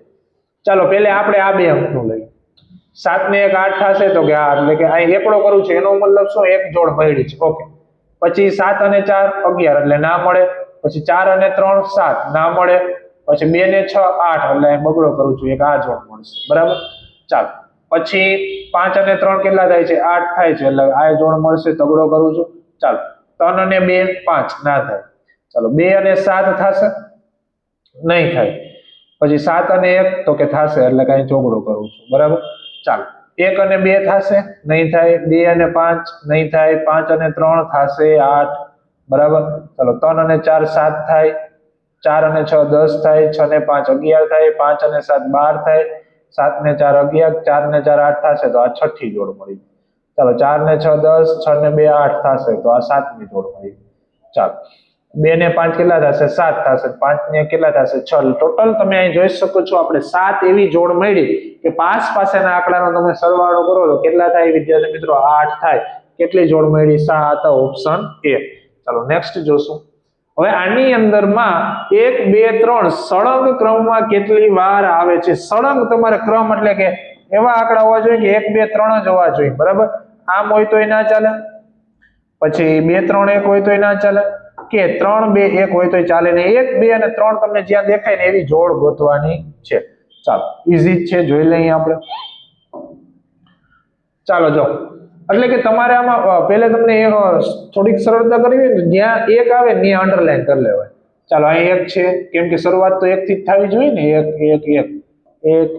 ચાલો પહેલા આપણે આ 2 અંકનું લઈએ. 7 ને 1 8 થશે તો કે આ, એટલે કે અહીં એકડો કરું છું એનો મતલબ શું? એક જોડ પડી છે, ઓકે. પછી 7 અને 4 11 એટલે ના મળે. પછી 4 અને 3 7 ના મળે. પછી 2 ને 6 8 એટલે બગડો કરું છું, એક આ જોડ મળશે, બરાબર. ચાલો પછી 5 અને 3 કેટલા થાય છે? 8 થાય છે એટલે આ જોડ મળશે, તગડો કરું છું. ચાલો 3 અને 2 5 ના થાય. ચાલો 2 અને 7 થશે? નહીં થાય. પછી 7 અને 1 તો કે થશે એટલે કઈ ચોગડો કરું છું, બરાબર. ચાલો 1 અને 2 થશે? નહીં થાય. 2 અને 5 નહીં થાય. 5 અને 3 થશે 8, બરાબર. ચાલો 3 અને 4 7 થાય, 4 અને 6 10 થાય, 6 ને 5 11 થાય, 5 અને 7 12 થાય, 7 ને 4 11, 4 ને 4 8 થશે તો આ છઠ્ઠી જોડ મળી. ચાલો 4 ને 6 10, 6 ને 2 8 થશે તો આ સાતમી જોડ મળી. ચાલો 2 ને 5 કેટલા થશે? 7 થશે. 5 ને કેટલા થશે? 6. ટોટલ તમે અહીં જોઈ શકો છો આપણે 7 એવી જોડ મળી કે 5 પાસેના આંકડાનો તમે સરવાળો કરો તો કેટલા થાય વિદ્યાર્થી મિત્રો? 8 થાય. કેટલી જોડ મળી? 7. Option A. ચાલો નેક્સ્ટ જોશું. હવે આની અંદરમાં 1 2 3 સળંગ ક્રમમાં કેટલી વાર આવે છે? સળંગ તમારે ક્રમ એટલે કે એવા આંકડા હોવા જોઈએ કે 1 2 3 જ હોવા જોઈએ, બરાબર? આમ હોય તોય ના ચાલે, પછી 2 3 1 હોય તોય ના ચાલે, કે 3 2 1 હોય તોય ચાલે ને 1 2 અને 3 તમને જ્યાં દેખાય ને એવી જોડ ગોતવાની છે. ચાલો ઈઝી જ છે, જોઈ લઈએ આપણે. ચાલો જો, એટલે કે તમારે આમાં પહેલા તમને થોડીક સરળતા કરવી હોય ને જ્યાં 1 આવે ને ત્યાં અંડરલાઈન કરી લેવાય. ચાલો અહીં 1 છે, કેમ કે શરૂઆત તો 1 થી જ થવી જોઈએ ને. 1 1 1 1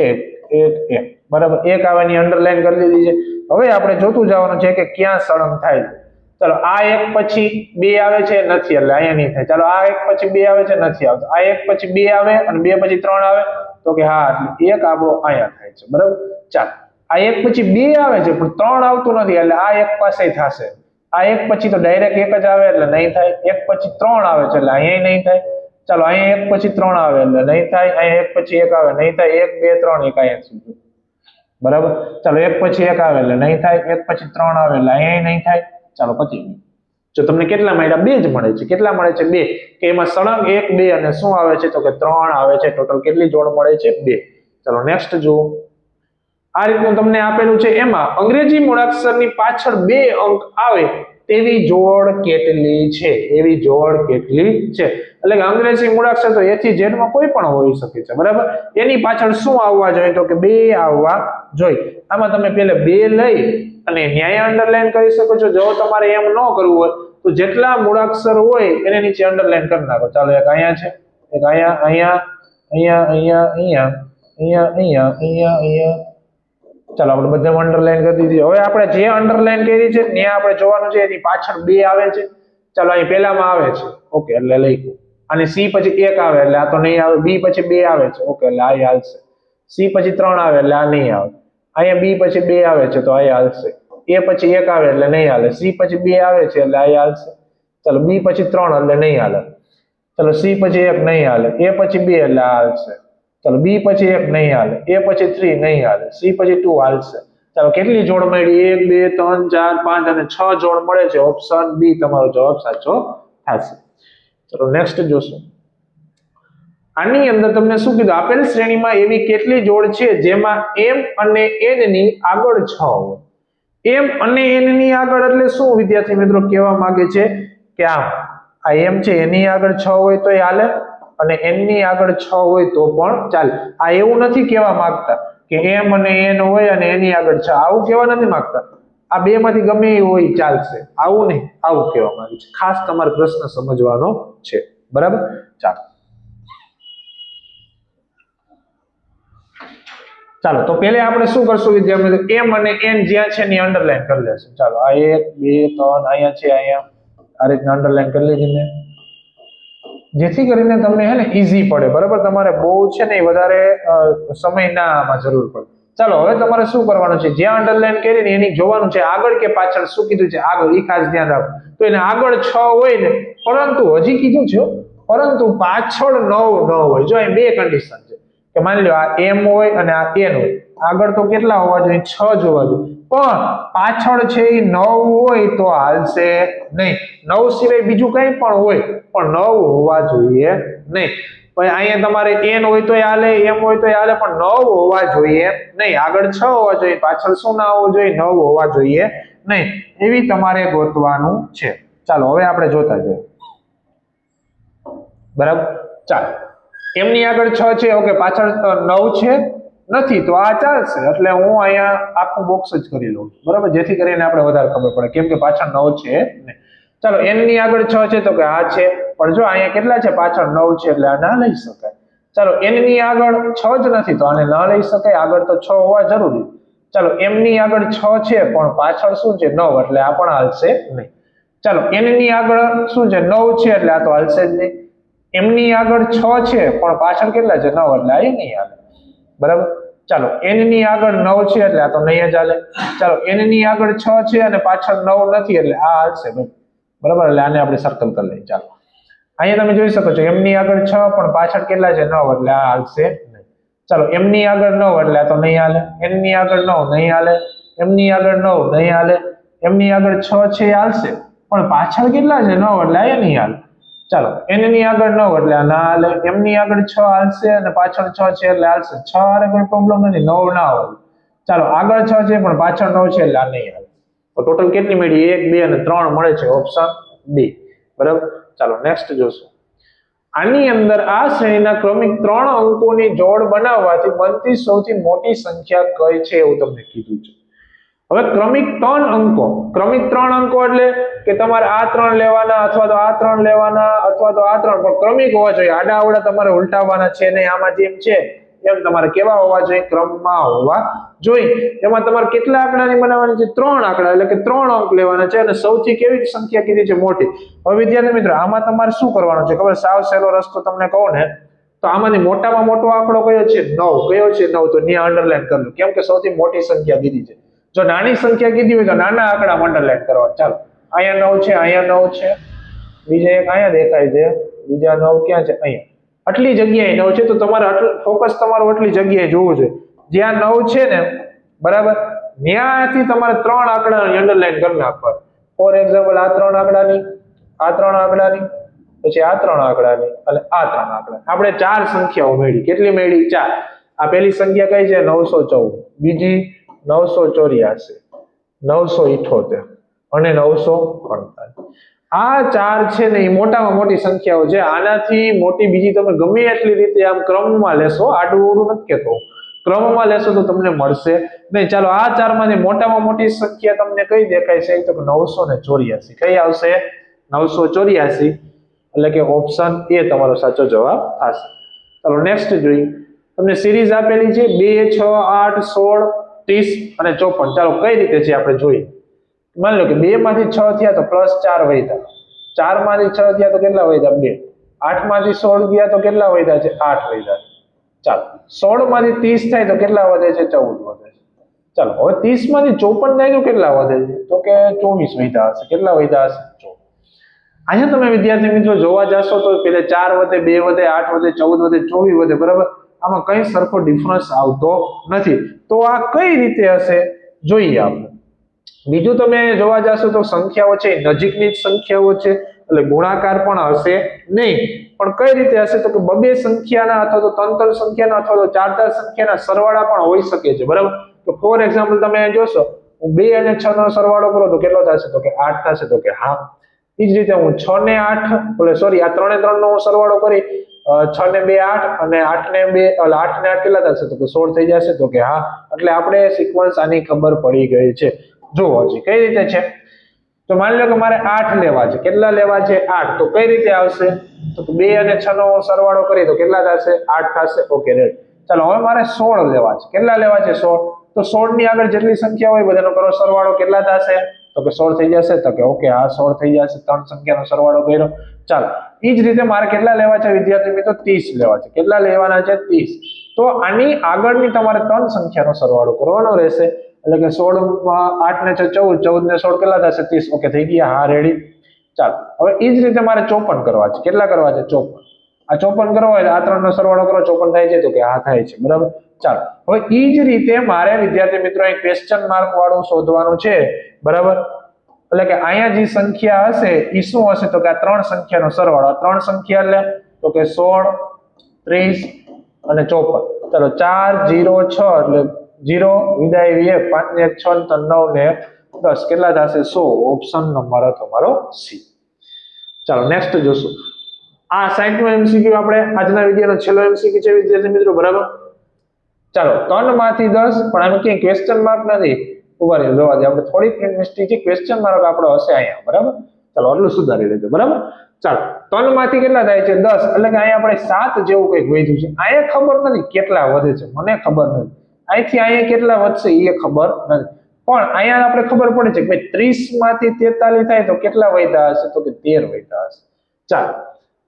1 1 1 બરાબર. 1 આવે ની અંડરલાઈન કરી લીધી છે. હવે આપણે જોતું જવાનું છે કે ક્યાં સળંગ થાય છે. ચાલો આ 1 પછી 2 આવે છે, નથી, એટલે અહીંયા નહીં થાય. ચાલો આ 1 પછી 2 આવે છે, નથી આવતો. આ 1 પછી 2 આવે અને 2 પછી 3 આવે તો કે હા, એટલે 1 આપણો અહીંયા થાય છે, બરાબર. ચાલો આ 1 પછી 2 આવે છે પણ 3 આવતું નથી, એટલે આ 1 પાસે થશે. આ 1 પછી તો ડાયરેક્ટ 1 જ આવે એટલે નહીં થાય. 1 પછી 3 આવે છે એટલે અહીંયા નહીં થાય. ચાલો અહીંયા 1 પછી 3 આવે એટલે નહીં થાય. અહીંયા 1 પછી 1 આવે નહીં થાય. 1 2 3 1 અહીંયા સુધી, બરાબર. ચાલો 1 પછી 1 આવે એટલે નહીં થાય. 1 પછી 3 આવે એટલે અહીંયા નહીં થાય. ચાલો પછી જો તમને કેટલા મળ્યા? 2 જ મળે છે. કેટલા મળે છે? 2. કે એમાં સળંગ 1 2 અને શું આવે છે તો કે 3 આવે છે. ટોટલ કેટલી જોડ મળે છે? 2. ચાલો નેક્સ્ટ જુઓ. આ રીતનું તમને આપેલું છે. એમાં અંગ્રેજી મૂળાક્ષરની પાછળ 2 અંક આવે તેવી જોડ કેટલી છે? એવી જોડ કેટલી છે? એટલે કે અંગ્રેજી મૂળાક્ષર તો A થી Z માં કોઈ પણ હોઈ શકે છે, બરાબર. એની પાછળ શું આવવા જોઈએ તો કે 2 આવવા જોઈએ. આમાં તમે પહેલા 2 લઈ અને ન્યાય અંડરલાઈન કરી શકો છો. જો તમારે એમ ન કરવું હોય તો જેટલા મૂળાક્ષર હોય એને નીચે અંડરલાઈન કરી નાખો. ચાલો એક અહીંયા છે, એક અહીંયા, અહીંયા, અહીંયા, અહીંયા, અહીંયા, અહીંયા, અહીંયા, અહીંયા. ચાલો આપણે બધા અંડરલાઈન કરી દીધી. હવે આપણે જે અંડરલાઈન કરી છે ત્યાં આપણે જોવાનું છે એની પાછળ 2 આવે છે. ચાલો અહીં પહેલામાં આવે છે, ઓકે, એટલે લઈ. અને C પછી 1 આવે એટલે આ તો નહીં આવે. B પછી 2 આવે છે, ઓકે, એટલે આ હાલશે. C પછી 3 આવે એટલે આ નહીં આવે. અહીંયા B પછી 2 આવે છે તો આ હાલશે. A પછી 1 આવે એટલે નહીં હાલે. C પછી 2 આવે છે એટલે આ હાલશે. ચાલો B પછી 3 એટલે નહીં હાલે. ચાલો C પછી 1 નહીં હાલે. A પછી 2 એટલે આ હાલશે. ચાલો B પછી 1 નહીં હાલે. A પછી 3 નહીં હાલે. C પછી 2 હાલશે. ચાલો કેટલી જોડ મળી? 1 2 3 4 5 અને 6 જોડ મળે છે. ઓપ્શન B તમારો જવાબ સાચો થશે. ચલો નેક્સ્ટ જોશું. આની અંદર તમને શું કીધું? આપેલ શ્રેણીમાં એવી કેટલી જોડ છે જેમાં m અને n ની આગળ 6 હોય? m અને n ની આગળ એટલે શું વિદ્યાર્થી મિત્રો કહેવા માંગે છે કે આ m છે એની આગળ 6 હોય તો હાલે અને n ની આગળ 6 હોય તો પણ ચાલે. આ એવું નથી કહેવા માંગતા કે m અને n હોય અને એની આગળ 6. આવું કહેવા નથી માંગતા. આ બે માંથી ગમે એ હોય ચાલશે, આવું નહીં, આવું કહેવા માંગે છે. ખાસ તમારે પ્રશ્ન સમજવાનો છે, બરાબર. ચાલો ચાલો તો પહેલા આપણે શું કરશું વિદ્યાર્થી મિત્રો? m અને n જ્યાં છે એની અંડરલાઈન કરી લેશું. ચાલો આ 1 2 3 અહીંયા છે, અહીંયા આ રીતના અંડરલાઈન કરી લીધી મેં, જેથી કરીને તમને હે ને ઈઝી પડે, બરાબર. તમારે બહુ છે ને વધારે સમય ના આમાં જરૂર પડે. ચાલો હવે તમારે શું કરવાનું છે? જ્યાં અંડરલાઈન કરી ને એની જોવાનું છે આગળ કે પાછળ. શું કીધું છે? આગળ. ઈ ખાસ ધ્યાન રાખો. તો એને આગળ 6 હોય ને, પરંતુ હજી કીધું છે પરંતુ પાછળ 9 ન હોય. જો અહીં બે કન્ડિશન છે કે માની લો આ m હોય અને આ n હોય. આગળ તો કેટલા હોવા જોઈએ? 6 જ હોવા જોઈએ. પણ પાછળ છે એ 9 હોય તો હાલશે નહીં. 9 સિવાય બીજું કંઈ પણ હોય પણ 9 હોવા જોઈએ નહીં. પછી અહીંયા તમારે n હોય તો હાલે, m હોય તો હાલે, પણ 9 હોવા જોઈએ નહીં. આગળ 6 હોવા જોઈએ, પાછળ શું ના હોવું જોઈએ? 9 હોવા જોઈએ નહીં. એવી તમારે ગોતવાનું છે. ચાલો હવે આપણે જોતા જઈએ, બરાબર. ચાલો એમની આગળ 6 છે, ઓકે, પાછળ 9 છે નથી તો આ ચાલશે. એટલે હું અહીંયા આખું બોક્સ જ કરી લઉં, બરાબર, જેથી કરીને આપણે વધારે ખબર પડે, કેમ કે પાછળ 9 છે ને. ચાલો n ની આગળ 6 છે તો કે આ છે, પણ જો અહીંયા કેટલા છે? પાછળ 9 છે એટલે આ ના લઈ શકાય. ચાલો n ની આગળ 6 જ નથી તો આને ના લઈ શકાય. આગળ તો 6 હોવા જરૂરી. ચાલો m ની આગળ 6 છે પણ પાછળ શું છે? 9, એટલે આ પણ હાલશે નહીં. ચાલો n ની આગળ શું છે? 9 છે એટલે આ તો હાલશે જ નહીં. એમની આગળ 6 છે પણ પાછળ કેટલા છે 9 એટલે આ નહીં હાલે બરાબર ચાલો n ની આગળ 9 છે એટલે આ તો નહીં જ હાલે ચાલો n ની આગળ 6 છે અને પાછળ 9 નથી એટલે આ હાલશે ભાઈ બરાબર એટલે આને આપણે સર્કલ કરી લઈએ ચાલો અહીંયા તમે જોઈ શકો છો m ની આગળ 6 પણ પાછળ કેટલા છે 9 એટલે આ હાલશે નહીં ચાલો m ની આગળ 9 એટલે આ તો નહીં હાલે n ની આગળ 9 નહીં હાલે m ની આગળ 9 નહીં હાલે m ની આગળ 6 છે હાલશે પણ પાછળ કેટલા છે 9 એટલે આ નહીં હાલે ચાલો n ની આગળ 9 એટલે આ ના હાલે m ની આગળ 6 હાલશે અને પાછળ 6 છે એટલે હાલશે 6 હારે કોઈ પ્રોબ્લેમ નથી 9 ના હાલે ચાલો આગળ 6 છે પણ પાછળ 9 છે એટલે આ નહીં હાલે તો ટોટલ કેટલી મળી 1 2 અને 3 મળે છે ઓપ્શન ડી બરાબર ચાલો નેક્સ્ટ જોશું આની અંદર આ શ્રેણીના ક્રમિક 3 અંકોની જોડ બનાવવાથી બનતી સૌથી મોટી સંખ્યા કઈ છે એવું તમને કીધું છે હવે ક્રમિક 3 અંકો એટલે કે તમારે આ 3 લેવાના અથવા તો આ 3 લેવાના અથવા તો આ 3 પણ ક્રમિક હોવા જોઈએ આડા આવડા તમારે ઉલટાવવાના છે નહીં આમાં જેમ છે એમ તમારે કેવા હોવા જોઈએ ક્રમમાં હોવા જોઈએ એમાં તમારે કેટલા આંકડાની બનાવવાની છે 3 આંકડા એટલે કે 3 અંક લેવાના છે અને સૌથી કેવી સંખ્યા કીધી છે મોટી હવે વિદ્યાર્થી મિત્રો આમાં તમારે શું કરવાનું છે ખબર સાવ સહેલો રસ્તો તમને કહું ને તો આમાંથી મોટામાં મોટો આંકડો કયો છે 9 તો ત્યાં અંડરલાઈન કરી લો કેમ કે સૌથી મોટી સંખ્યા કીધી છે જો નાની સંખ્યા કીધી હોય તો નાના આંકડા અંડરલાઈન કરવા ચાલો અહીંયા 9 છે અહીંયા 9 છે બીજા એક અહીંયા દેખાય છે બીજા 9 ક્યાં છે અહીંયા આટલી જગ્યાએ 9 છે તો તમારે ફોકસ તમારું આટલી જગ્યાએ જોવું છે જ્યાં 9 છે ને બરાબર ત્યાંથી તમારે 3 આંકડાની અંડરલાઈન કરી નાખવા ફોર એક્ઝામ્પલ આ 3 આંકડાની આ 3 આંકડાની પછી આ 3 આંકડાની અને આ 3 આંકડા આપણે 4 સંખ્યાઓ મેળવી કેટલી મેળવી 4 આ પહેલી સંખ્યા કઈ છે 914 બીજી 984 978 અને 948 આ 4 છે ને એ મોટામાં મોટી સંખ્યાઓ છે આનાથી મોટી બીજી તમે ગમે એટલી રીતે આમ ક્રમમાં લેશો આડું ઓડું નથી કહેતો ક્રમમાં લેશો તો તમને મળશે નહીં ચાલો આ 4 માંથી મોટામાં મોટી સંખ્યા તમને કઈ દેખાય છે તો 984 કઈ આવશે 984 એટલે કે ઓપ્શન એ તમારો સાચો જવાબ થશે ચાલો નેક્સ્ટ જોઈએ તમને સિરીઝ આપેલી છે 2 6 8 16 30 અને 54 ચાલો કઈ રીતે છે આપણે જોઈએ માની લો કે 2 માંથી 6 થયા તો +4 વધ્યા 4 માંથી 6 થયા તો કેટલા વધ્યા 2 8 માંથી 16 ગયા તો કેટલા વધ્યા છે 8 વધ્યા ચાલો 16 માંથી 30 થાય તો કેટલા વધે છે 14 વધે છે ચાલો હવે 30 માંથી 54 થાય તો કેટલા વધે છે તો કે 24 વધ્યા હશે કેટલા વધ્યા હશે 24 અહીંયા તમે વિદ્યાર્થી મિત્રો જોવા જશો તો પેલે 4 વધે 2 વધે 8 વધે 14 વધે 24 વધે બરાબર આમાં કઈ સરખો ડિફરન્સ આવતો નથી તો આ કઈ રીતે હશે જોઈએ આપણે બીજું તમે જોવા જશો તો સંખ્યાઓ છે નજીકની જ સંખ્યાઓ છે એટલે ગુણાકાર પણ હશે નહીં પણ કઈ રીતે હશે તો કે બબે સંખ્યાના અથવા તો ત્રણ સંખ્યાના અથવા તો ચાર સંખ્યાના સરવાળા પણ હોઈ શકે છે બરાબર તો ફોર એક્ઝામ્પલ તમે જોશો હું 2 અને 6 નો સરવાળો કરું તો કેટલો થશે તો કે 8 થશે તો કે હા એ જ રીતે હું 6 ને 8 સોરી આ 3 ને 3 નો સરવાળો કરી 6 ને 2 8 અને 8 ને 2 8 ને 8 કેટલા થશે તો કે 16 થઈ જશે તો કે હા એટલે આપણે સિક્વન્સ આની ખબર પડી ગઈ છે જો હજી કઈ રીતે છે તો માની લો કે મારે 8 લેવા છે કેટલા લેવા છે 8 તો કઈ રીતે આવશે તો 2 અને 6 નો સરવાળો કરી તો કેટલા થશે 8 થશે ઓકે રેડ ચાલો હવે મારે 16 લેવા છે કેટલા લેવા છે 16 તો 16 ની આગળ જેટલી સંખ્યા હોય બધાનો કરો સરવાળો કેટલા થશે તો કે 16 થઈ જશે તો કે ઓકે હા 16 થઈ જશે ત્રણ સંખ્યાનો સરવાળો કર્યો ચાલો ઈ જ રીતે મારે કેટલા લેવા છે વિદ્યાર્થી મિત્રો 30 લેવા છે કેટલા લેવાના છે 30 તો આની આગળની તમારે ત્રણ સંખ્યાનો સરવાળો કરવાનો રહેશે એટલે કે 16 માં 8 ને 6 14 14 ને 16 કેટલા થશે 30 ઓકે થઈ ગયા હા રેડી ચાલો હવે ઈ જ રીતે મારે 54 કરવા છે કેટલા કરવા છે 54 આ 54 કરવા હોય આ ત્રણ નો સરવાળો કરો 54 થાય છે તો કે હા થાય છે બરાબર ચાલો હવે ઈ જ રીતે મારે વિદ્યાર્થી મિત્રો એક ક્વેશ્ચન માર્ક વાળું શોધવાનું છે બરાબર એટલે કે અહીંયા જે સંખ્યા હશે ઈ શું હશે તો કે આ ત્રણ સંખ્યાનો સરવાળો આ ત્રણ સંખ્યા એટલે તો કે 16 30 અને 54 ચાલો 4 0 6 એટલે 0 વિદાય 2 5 ને 6 તો 9 ને 10 કેટલા થશે 100 ઓપ્શન નંબર તમારો સી ચાલો નેક્સ્ટ જોશું આ 60 નો એમસીક્યુ આપણે આજના વિડિયોનો છેલ્લો એમસીક્યુ છે વિદ્યાર્થી મિત્રો બરાબર ચાલો 3 માંથી 10 પણ આમાં ક્યાંય ક્વેશ્ચન માર્ક નથી ઉભા રહી જોવા દે આપણે થોડી પ્રિન્ટ મિસ્ટેક છે ક્વેશ્ચન માર્ક આપણો હશે અહીંયા બરાબર ચાલો આટલું સુધારી લેજો બરાબર ચાલો 3 માંથી કેટલા થાય છે 10 એટલે કે અહીંયા આપણે 7 જેવું કંઈક વધ્યું છે અહીંયા ખબર નથી કેટલા વધે છે મને ખબર નથી અહીંથી અહીંયા કેટલા વધશે એ ખબર નથી પણ અહીંયા આપણે ખબર પડે છે કે ભાઈ 30 માંથી 43 થાય તો કેટલા વધ્યા હશે તો કે 13 વધ્યા હશે ચાલો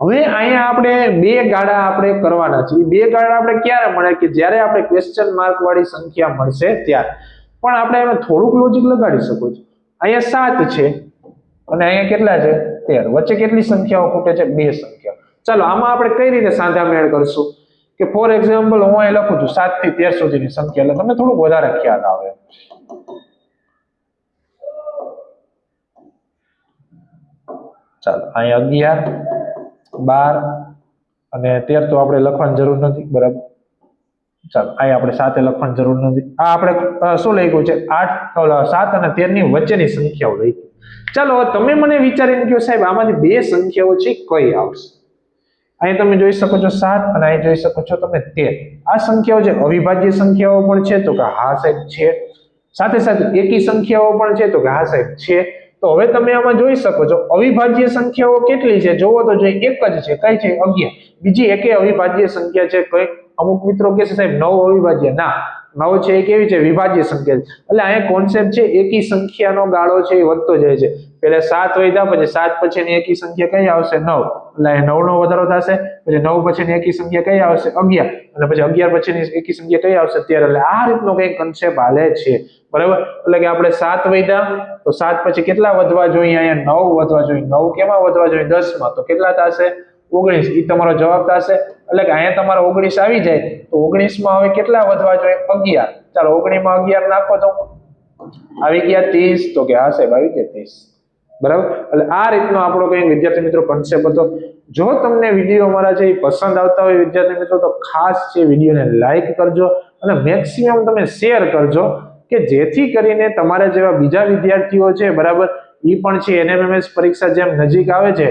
હવે અહીંયા આપણે બે ગાળા આપણે કરવાના છે. બે ગાળા આપણે ક્યારે મળે કે જ્યારે આપણે ક્વેશ્ચન માર્ક વાળી સંખ્યા મળશે ત્યારે. પણ આપણે એમાં થોડુંક લોજિક લગાડી શકો છો. અહીંયા 7 છે અને અહીંયા કેટલા છે 13. વચ્ચે કેટલી સંખ્યાઓ ખૂટે છે? બે સંખ્યા. ચાલો આમાં આપણે કઈ રીતે સાંધા મેળ કરશું કે ફોર એક્ઝામ્પલ હું અહીં લખું છું 7 થી 13 સુધીની સંખ્યા, એટલે તમને થોડુંક વધારે ખ્યાલ આવે. ચાલો અહીંયા 11, 12 અને 13 તો આપણે લખવાની જરૂર નથી, બરાબર. ચાલો અહીંયા આપણે 7 લખવાની જરૂર નથી. આ આપણે શું લખ્યું છે 8, 7 અને 13 ની વચ્ચેની સંખ્યાઓ લખી. ચાલો તમે મને વિચારીને કહો સાહેબ આમાંથી બે સંખ્યાઓ છે કઈ આવશે? અહીં તમે જોઈ શકો છો 7 અને અહીં જોઈ શકો છો તમે 13. આ સંખ્યાઓ જે અવિભાજ્ય સંખ્યાઓ પણ છે તો કે હા સાહેબ છે. સાથે સાથે એકી સંખ્યાઓ પણ છે તો કે હા સાહેબ છે. તો હવે તમે આમાં જોઈ શકો છો અવિભાજ્ય સંખ્યાઓ કેટલી છે જોવો તો જોઈએ એક જ છે. કઈ છે? 11. બીજી એકે અવિભાજ્ય સંખ્યા છે કઈ? અમુક મિત્રો કહે છે સાહેબ 9 અવિભાજ્ય. ના, 9 છે એ કેવી છે? વિભાજ્ય સંખ્યા છે. એટલે અહીંયા કોન્સેપ્ટ છે એકી સંખ્યાનો ગાળો છે એ વધતો જાય છે. પહેલા 7 વધ્યા પછી 7 પછીની એકી સંખ્યા કઈ આવશે? 9. એટલે 9 નો વધારો થશે. પછી 9 પછીની એકી સંખ્યા કઈ આવશે? 11. અને પછી 11 પછીની એકી સંખ્યા કઈ આવશે? 13. એટલે આ રીતનો કઈ કન્સેપ્ટ હાલે છે, બરાબર. એટલે કે આપણે 7 વધ્યા તો 7 પછી કેટલા વધવા જોઈએ? અહીંયા 9 વધવા જોઈએ. 9 કેમાં વધવા જોઈએ? 10 માં. તો કેટલા થશે? 19. એ તમારો જવાબ થશે. એટલે કે અહીંયા તમારો 19 આવી જાય તો 19 માં હવે કેટલા વધવા જોઈએ? 11. ચાલો 19 માં 11 નાખો તો આવી ગયા 30. તો કે હા સાહેબ આવી ગયા 30, બરાબર. એટલે આ રીતનો આપણો કઈ વિદ્યાર્થી મિત્રો કન્સેપ્ટ હતો. જો તમને વિડીયો અમારા છે પસંદ આવતા હોય વિદ્યાર્થી મિત્રો તો ખાસ છે વિડીયોને લાઈક કરજો અને મેક્સિમમ તમે શેર કરજો કે જેથી કરીને તમારા જેવા બીજા વિદ્યાર્થીઓ છે, બરાબર, એ પણ છે એનએમએમએસ પરીક્ષા જેમ નજીક આવે છે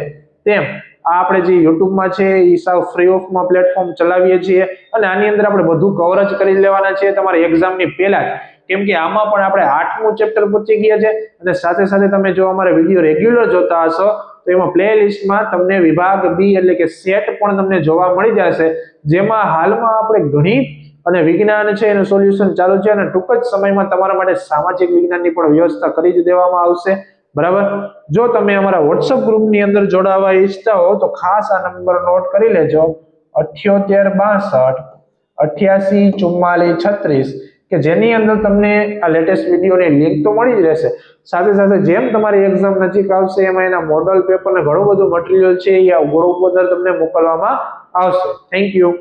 તેમ આ આપણે જે યુટ્યુબમાં છે એ સાવ ફ્રી ઓફમાં પ્લેટફોર્મ ચલાવીએ છીએ અને આની અંદર આપણે બધું કવરેજ કરી લેવાના છે તમારી એક્ઝામની પહેલા જ. કેમ કે આમાં પણ આપણે 8મું ચેપ્ટર પૂછી ગયા છે અને સાથે સાથે તમે જો અમારા વિડીયો રેગ્યુલર જોતા હશો તો એમાં પ્લેલિસ્ટમાં તમને વિભાગ બી એટલે કે સેટ પણ તમને જોવા મળી જશે, જેમાં હાલમાં આપણે ગણિત અને વિજ્ઞાન છે એનું સોલ્યુશન ચાલુ છે અને ટૂંક જ સમયમાં તમારા માટે સામાજિક વિજ્ઞાનની પણ વ્યવસ્થા કરી જ દેવામાં આવશે, બરાબર. જો તમે અમારા વોટ્સઅપ ગ્રુપની અંદર જોડાવા ઈચ્છતા હો તો ખાસ આ નંબર નોટ કરી લેજો 7862884436 કે જેની અંદર તમને આ લેટેસ્ટ વિડીયોની લિંક તો મળી જ રહેશે. સાથે સાથે જેમ તમારી એક્ઝામ નજીક આવશે એમાં એના મોડલ પેપર ને ઘણું બધું મટીરિયલ છે એ ગ્રુપ અંદર તમને મોકલવામાં આવશે. Thank you.